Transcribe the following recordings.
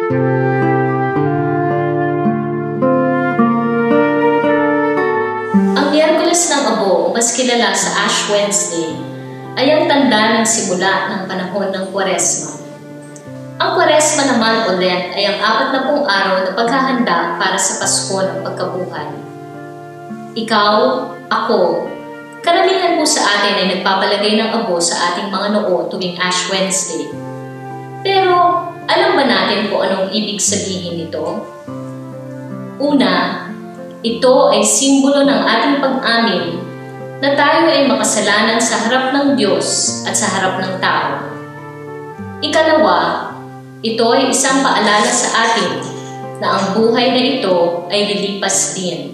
Ang Miyerkules ng Abo, mas kilala sa Ash Wednesday, ay ang tanda ng simula ng panahon ng Kwaresma. Ang Kwaresma naman o Lent ay ang 40 araw na paghahanda para sa Pasko ng pagkabuhay. Ikaw, ako, karamihan po sa atin ay nagpapalagay ng abo sa ating mga noo tuwing Ash Wednesday. Pero, alam ba natin kung anong ibig sabihin nito? Una, ito ay simbolo ng ating pag-amin na tayo ay makasalanan sa harap ng Diyos at sa harap ng tao. Ikalawa, ito ay isang paalala sa atin na ang buhay na ito ay lilipas din.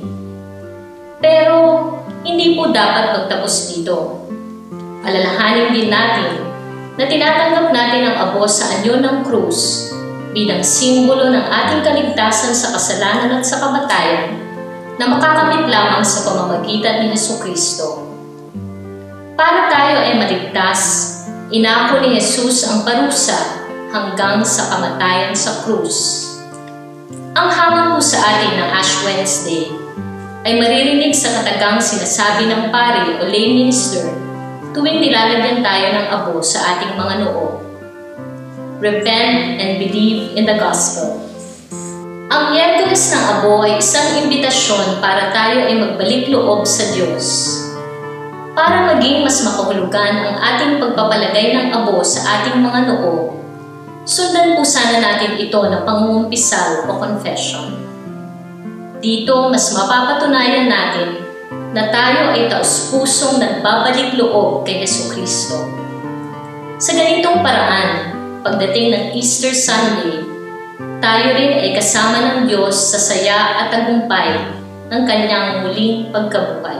Pero, hindi po dapat magtapos dito. Alalahanin din natin na tinatanggap natin ang abo sa anyo ng krus bilang simbolo ng ating kaligtasan sa kasalanan at sa kamatayan na makakamit lamang sa pamamagitan ni Jesucristo. Para tayo ay maligtas, inako ni Jesus ang parusa hanggang sa kamatayan sa krus. Ang hamon po sa atin ng Ash Wednesday ay maririnig sa katagang sinasabi ng pari o lay minister tuwing nilalagyan tayo ng abo sa ating mga noo. Repent and believe in the gospel. Ang Miyerkules ng Abo ay isang imbitasyon para tayo ay magbalik loob sa Diyos. Para maging mas makahulugan ang ating pagpapalagay ng abo sa ating mga noo, sundan po sana natin ito na pangungumpisal o confession. Dito mas mapapatunayan natin na tayo ay taos-pusong nagbabalik loob kay Jesucristo. Sa ganitong paraan, pagdating ng Easter Sunday, tayo rin ay kasama ng Diyos sa saya at tagumpay ng Kanyang muling pagkabuhay.